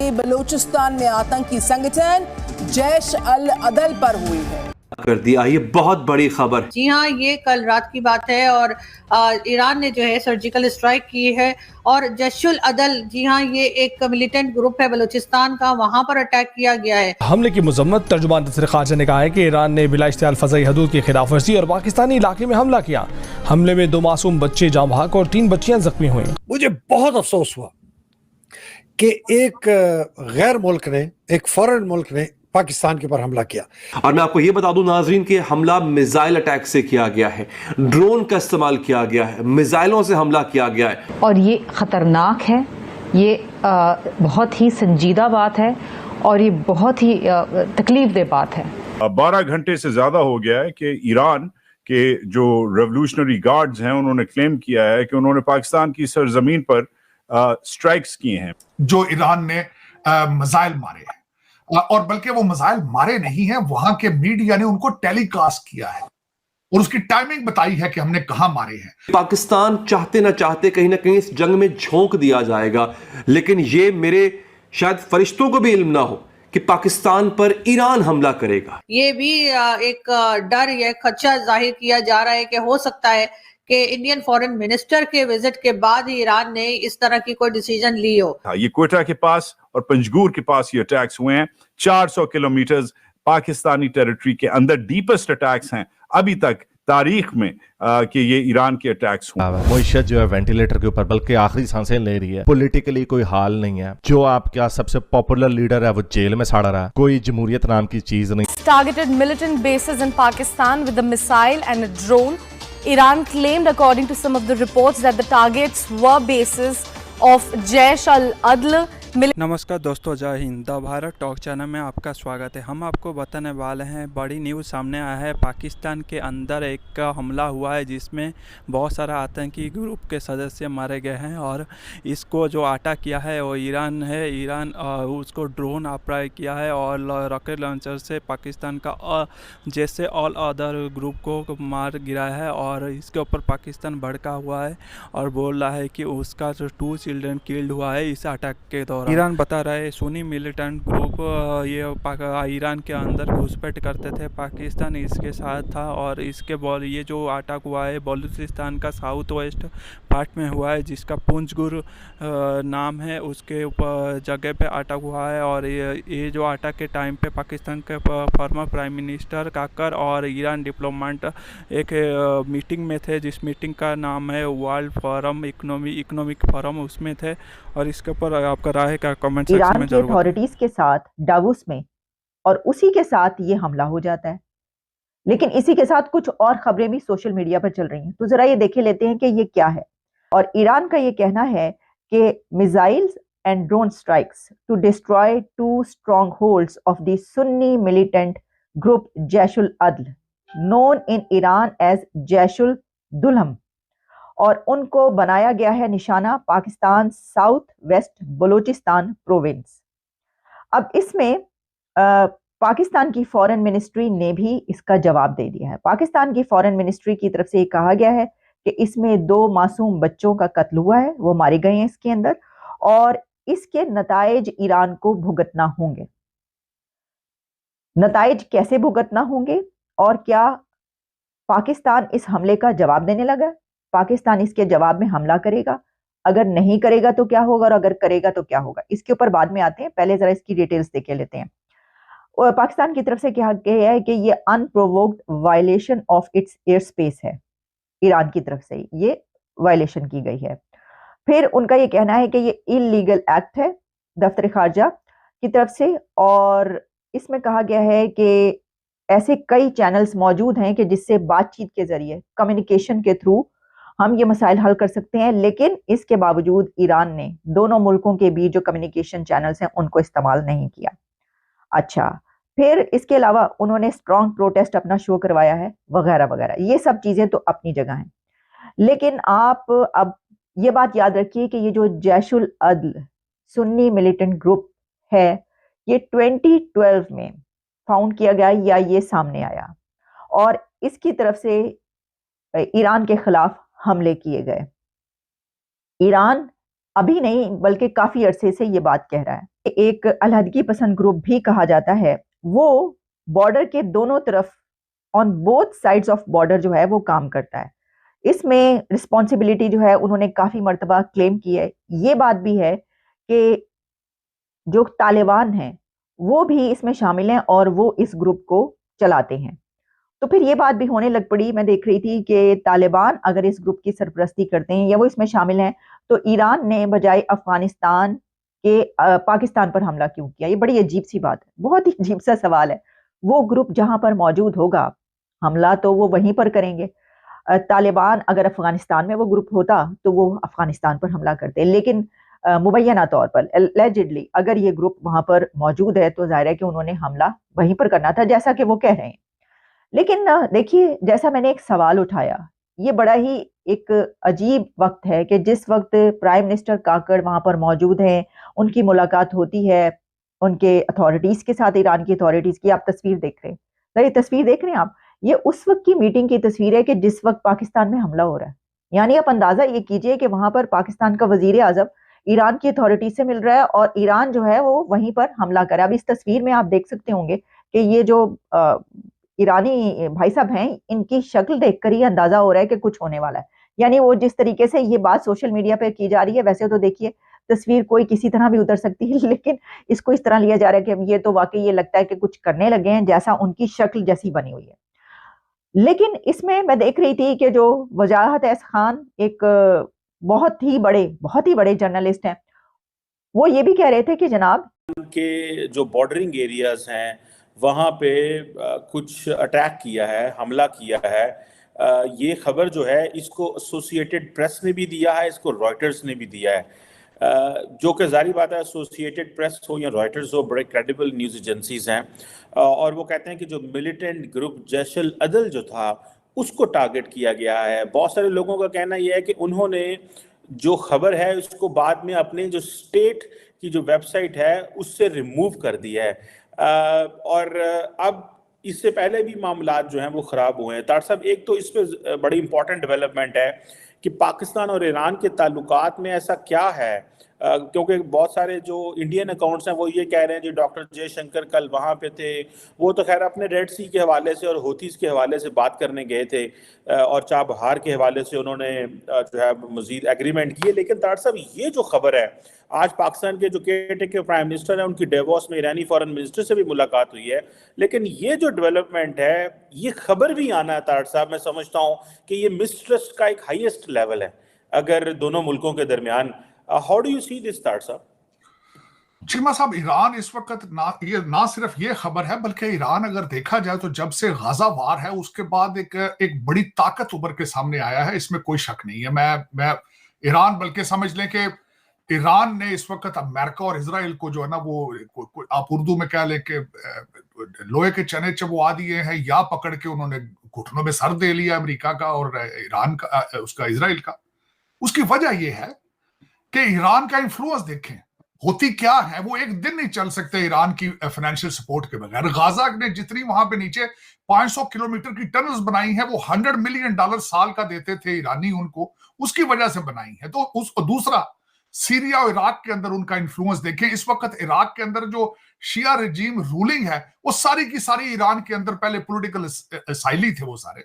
के बलूचिस्तान में आतंकी संगठन जैश अल अदल पर हुई है। कर दिया। ये बहुत बड़ी खबर। जी हाँ, ये कल रात की बात है और ईरान ने जो है सर्जिकल स्ट्राइक की है और जैशुल अदल, जी हाँ, ये एक मिलिटेंट ग्रुप है बलूचिस्तान का, वहां पर अटैक किया गया है। हमले की मजम्मत तर्जुमान दफ्तर खारजा ने कहा है कि ईरान ने बिला इश्तियाल फ़ज़ाई हदूद की खिलाफ वर्जी और पाकिस्तानी इलाके में हमला किया। हमले में 2 मासूम बच्चे जाँ बहक और 3 बच्चियां जख्मी हुई। मुझे बहुत अफसोस हुआ कि एक गैर मुल्क ने, एक फॉरेन मुल्क ने पाकिस्तान के ऊपर हमला किया। और मैं आपको ये बता दूं नाजरीन कि हमला मिसाइल अटैक से किया गया है, ड्रोन का इस्तेमाल किया गया है, मिसाइलों से हमला किया गया है और ये खतरनाक है। ये बहुत ही संजीदा बात है और ये बहुत ही तकलीफदेह बात है। 12 घंटे से ज्यादा हो गया है कि ईरान के जो रेवोल्यूशनरी गार्ड्स हैं उन्होंने क्लेम किया है कि उन्होंने पाकिस्तान की सरजमीन पर स्ट्राइक्स किए हैं। जो ईरान ने मिसाइल मारे हैं और बल्कि वो मिसाइल मारे नहीं हैं, वहां के मीडिया ने उनको टेलीकास्ट किया है और उसकी टाइमिंग बताई है कि हमने कहां मारे हैं। पाकिस्तान चाहते ना चाहते कहीं ना कहीं इस जंग में झोंक दिया जाएगा, लेकिन ये मेरे शायद फरिश्तों को भी इल्म ना हो कि पाकिस्तान पर ईरान हमला करेगा। ये भी एक डर या खदशा जाहिर किया जा रहा है कि हो सकता है कि इंडियन फॉरेन मिनिस्टर के विजिट के बाद ही ईरान ने इस तरह की कोई डिसीजन ली हो। ये क्वेटा के पास और पंजगूर के पास ये अटैक्स हुए हैं। 400 किलोमीटर पाकिस्तानी टेरिटरी के अंदर डीपेस्ट अटैक्स हैं अभी तक तारीख में कि ये ईरान के अटैक्स हुए। मुइशत जो है वेंटिलेटर के ऊपर, बल्कि आखिरी सांसें ले रही है। पॉलिटिकली कोई हाल नहीं है। जो आपका सबसे पॉपुलर लीडर है वो जेल में सड़ रहा है। कोई जमहूरियत नाम की चीज नहीं। Targeted militant bases in Pakistan with a missile and a drone. Iran claimed, according to some of the reports, that the targets were bases of Jaish al-Adl. नमस्कार दोस्तों, जय Hind. The Bharat talk channel में आपका स्वागत है। हम आपको बताने वाले हैं, बड़ी न्यूज़ सामने आया है। पाकिस्तान के अंदर एक हमला हुआ है जिसमें बहुत सारा आतंकी ग्रुप के सदस्य मारे गए हैं और इसको जो अटैक किया है वो ईरान है। ईरान उसको ड्रोन अप्लाई किया है और रॉकेट लॉन्चर से पाकिस्तान का जैसे ऑल अदर ग्रुप को मार गिराया है और इसके ऊपर पाकिस्तान भड़का हुआ है और बोल रहा है कि उसका जो 2 चिल्ड्रन किल्ड हुआ है इस अटैक के दौरान। ईरान बता रहा है सुन्नी मिलिटेंट ग्रुप ये ईरान के अंदर घुसपैठ करते थे, पाकिस्तान इसके साथ था और इसके ये जो अटैक हुआ है बलूचिस्तान का साउथ वेस्ट पार्ट में हुआ है जिसका पंजगुर नाम है, उसके ऊपर जगह पे अटैक हुआ है। और ये जो अटैक के टाइम पे पाकिस्तान के फॉर्मर प्राइम मिनिस्टर काकर और ईरान डिप्लोमेट एक मीटिंग में थे, जिस मीटिंग का नाम है वर्ल्ड फोरम इकोनॉमिक फोरम, उसमें थे। और इसके ऊपर आपका राय का कमेंट सेक्शन में जरूर। अथॉरिटीज के साथ डावोस में और उसी के साथ ये हमला हो जाता है। लेकिन इसी के साथ कुछ और खबरें भी सोशल मीडिया पर चल रही हैं, तो जरा ये देखे लेते हैं कि ये क्या है। और ईरान का ये कहना है कि missiles and drone strikes to destroy 2 strongholds of the Sunni militant group Jaishul Adal known in Iran as Jaishul Dulham, और उनको बनाया गया है निशाना Pakistan south west Balochistan province. अब इसमें पाकिस्तान की फॉरेन मिनिस्ट्री ने भी इसका जवाब दे दिया है। पाकिस्तान की फॉरेन मिनिस्ट्री की तरफ से कहा गया है कि इसमें 2 मासूम बच्चों का कत्ल हुआ है, वो मारे गए हैं इसके अंदर, और इसके नताइज ईरान को भुगतना होंगे। नताइज कैसे भुगतना होंगे और क्या पाकिस्तान इस हमले का जवाब देने लगा? पाकिस्तान इसके जवाब में हमला करेगा? अगर नहीं करेगा तो क्या होगा और अगर करेगा तो क्या होगा? इसके ऊपर बाद में आते हैं, पहले जरा इसकी डिटेल्स देख लेते हैं। और पाकिस्तान की तरफ से क्या है कि ये unprovoked violation of its air space है, ईरान की तरफ से ये वायलेशन की गई है। फिर उनका ये कहना है कि ये इलीगल एक्ट है दफ्तर खारजा की तरफ से, और इसमें कहा गया है कि ऐसे कई चैनल्स मौजूद हैं कि जिससे बातचीत के जरिए, कम्युनिकेशन के थ्रू हम ये मसाइल हल कर सकते हैं। लेकिन इसके बावजूद ईरान ने दोनों मुल्कों के बीच जो कम्युनिकेशन चैनल्स हैं उनको इस्तेमाल नहीं किया। अच्छा, फिर इसके अलावा उन्होंने स्ट्रॉन्ग प्रोटेस्ट अपना शो करवाया है वगैरह वगैरह। ये सब चीजें तो अपनी जगह हैं, लेकिन आप अब ये बात याद रखिए कि ये जो जैशुल अदल सुन्नी मिलिटेंट ग्रुप है ये 2012 में फाउंड किया गया या ये सामने आया और इसकी तरफ से ईरान के खिलाफ हमले किए गए। ईरान अभी नहीं बल्कि काफी अरसे से ये बात कह रहा है एक अलहदगी पसंद ग्रुप भी कहा जाता है, वो बॉर्डर के दोनों तरफ on both sides of border जो है वो काम करता है। इसमें रिस्पॉन्सिबिलिटी जो है उन्होंने काफी मर्तबा क्लेम की है। ये बात भी है कि जो तालिबान हैं वो भी इसमें शामिल हैं और वो इस ग्रुप को चलाते हैं। तो फिर ये बात भी होने लग पड़ी, मैं देख रही थी कि तालिबान अगर इस ग्रुप की सरपरस्ती करते हैं या वो इसमें शामिल हैं, तो ईरान ने बजाय अफगानिस्तान के पाकिस्तान पर हमला क्यों किया? ये बड़ी अजीब सी बात है, बहुत ही अजीब सा सवाल है। वो ग्रुप जहां पर मौजूद होगा हमला तो वो वहीं पर करेंगे। तालिबान अगर अफगानिस्तान में वो ग्रुप होता तो वो अफगानिस्तान पर हमला करते, लेकिन मुबैना तौर पर एलिजिडली अगर ये ग्रुप वहां पर मौजूद है तो जाहिर है कि उन्होंने हमला वहीं पर करना था, जैसा कि वो कह रहे हैं। लेकिन देखिए, जैसा मैंने एक सवाल उठाया, ये बड़ा ही एक अजीब वक्त है कि जिस वक्त प्राइम मिनिस्टर काकड़ वहां पर मौजूद हैं, उनकी मुलाकात होती है उनके अथॉरिटीज के साथ, ईरान की अथॉरिटीज की। आप तस्वीर देख रहे हैं, ये तस्वीर देख रहे हैं आप, ये उस वक्त की मीटिंग की तस्वीर है कि जिस वक्त पाकिस्तान में हमला हो रहा है। यानी आप अंदाजा ये कीजिए कि वहां पर पाकिस्तान का वजीर आजम ईरान की अथॉरिटीज से मिल रहा है और ईरान जो है वो वहीं पर हमला करे। अब इस तस्वीर में आप देख सकते होंगे कि ये जो ईरानी भाई साहब हैं, इनकी शक्ल देखकर ही अंदाजा हो रहा है कि कुछ होने वाला है। यानी वो जिस तरीके से ये बात सोशल मीडिया पे की जा रही है, वैसे तो देखिए तस्वीर कोई किसी तरह भी उतर सकती है, लेकिन इसको इस तरह लिया जा रहा है कि ये तो वाकई ये लगता है कि कुछ करने लगे हैं, जैसा उनकी शक्ल जैसी बनी हुई है। लेकिन इसमें मैं देख रही थी कि जो वजाहत एस खान एक बहुत ही बड़े जर्नलिस्ट हैं, वो ये भी कह रहे थे कि जनाब के जो बॉर्डरिंग एरियाज हैं वहाँ पे कुछ अटैक किया है, हमला किया है। ये खबर जो है इसको एसोसिएटेड प्रेस ने भी दिया है, इसको रॉयटर्स ने भी दिया है, जो कि जारी बात है एसोसिएटेड प्रेस हो या रॉयटर्स हो, बड़े क्रेडिबल न्यूज़ एजेंसीज हैं। और वो कहते हैं कि जो मिलिटेंट ग्रुप जैश अल अदल जो था उसको टारगेट किया गया है। बहुत सारे लोगों का कहना यह है कि उन्होंने जो खबर है उसको बाद में अपने जो स्टेट की जो वेबसाइट है उससे रिमूव कर दिया है। और अब इससे पहले भी मामलात जो हैं वो ख़राब हुए हैं। तार साहब, एक तो इस पर बड़ी इंपॉर्टेंट डेवलपमेंट है कि पाकिस्तान और ईरान के ताल्लुकात में ऐसा क्या है, क्योंकि बहुत सारे जो इंडियन अकाउंट्स हैं वो ये कह रहे हैं जी डॉक्टर जयशंकर कल वहाँ पे थे, वो तो खैर अपने रेड सी के हवाले से और होतीज़ के हवाले से बात करने गए थे और चाबहार के हवाले से उन्होंने जो है मज़ीद एग्रीमेंट किए। लेकिन तार साहब, ये जो खबर है, आज पाकिस्तान के जो केयरटेकर प्राइम मिनिस्टर हैं उनकी डेवोस में ईरानी फॉरेन मिनिस्टर से भी मुलाकात हुई है, लेकिन ये जो डेवलपमेंट है, ये खबर भी आना है तार साहब, मैं समझता हूँ कि ये मिसट्रस्ट का एक हाईएस्ट लेवल है अगर दोनों मुल्कों के दरमियान। How do you see this तार साहब? चिल्मा साहब, ईरान इस वक्त ना सिर्फ ये खबर है, बल्कि ईरान अगर देखा जाए तो जब से गाजा वार है उसके बाद एक बड़ी ताकत उभर के सामने आया है, इसमें कोई शक नहीं है। मैं ईरान, बल्कि समझ लें कि ईरान ने इस वक्त अमेरिका और इजराइल को जो है ना वो आप उर्दू में क्या लें कि लोहे के चने चबवा दिए हैं, या पकड़ के उन्होंने घुटनों में सर दे लिया अमेरिका का और ईरान का, उसका इजराइल का। उसकी वजह यह है कि ईरान का इन्फ्लुएंस देखें, होती क्या है, वो एक दिन नहीं चल सकते ईरान की फाइनेंशियल सपोर्ट के बगैर। गाजा ने जितनी वहां पे नीचे 500 किलोमीटर की टनल्स बनाई हैं, वो $100 मिलियन साल का देते थे ईरानी उनको, उसकी वजह से बनाई है। तो दूसरा, सीरिया और इराक के अंदर उनका इन्फ्लुएंस देखें। इस वक्त इराक के अंदर जो शिया रेजिम रूलिंग है वो सारी की सारी ईरान के अंदर पहले पॉलिटिकल असाइली थे, वो सारे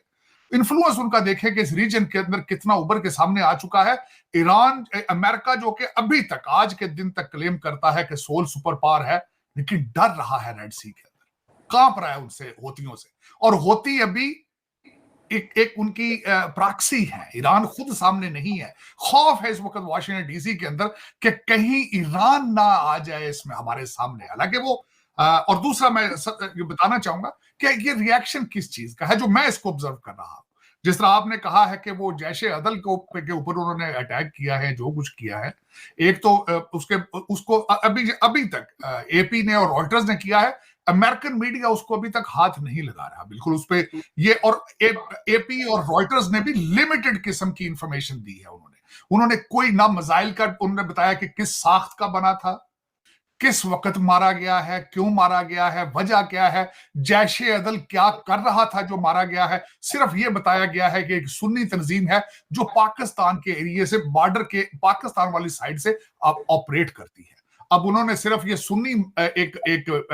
इन्फ्लुएंस उनका देखें कि इस रीजन के अंदर कितना उभर के सामने आ चुका है। ईरान, अमेरिका जो कि अभी तक आज के दिन तक क्लेम करता है कि सोल सुपर पावर है, लेकिन डर रहा है रेड सी के अंदर, कांप रहा है उनसे, होतियों से। और होती अभी एक उनकी प्रॉक्सी है, ईरान खुद सामने नहीं है। खौफ है इस वक्त वाशिंगटन डीसी के अंदर कि कहीं ईरान ना आ जाए इसमें हमारे सामने। हालांकि वो और दूसरा मैं बताना चाहूंगा कि ये रिएक्शन किस चीज का है जो मैं इसको ऑब्जर्व कर रहा हूं। जिस तरह आपने कहा है कि वो जैश अदल के ऊपर उन्होंने अटैक किया है, जो कुछ किया है, एक तो उसको अभी तक एपी ने और रॉयटर्स ने किया है, अमेरिकन मीडिया उसको अभी तक हाथ नहीं लगा रहा बिल्कुल उस पे। ये और एपी और रॉयटर्स ने भी लिमिटेड किस्म की इंफॉर्मेशन दी है। उन्होंने कोई ना मिसाइल का उन्होंने बताया कि किस साख्त का बना था, किस वक्त मारा गया है, क्यों मारा गया है, वजह क्या है, जैश अदल क्या कर रहा था जो मारा गया है। सिर्फ ये बताया गया है कि एक सुन्नी तंजीम है जो पाकिस्तान के एरिया से, बॉर्डर के पाकिस्तान वाली साइड से ऑपरेट करती है। अब उन्होंने सिर्फ ये सुन्नी एक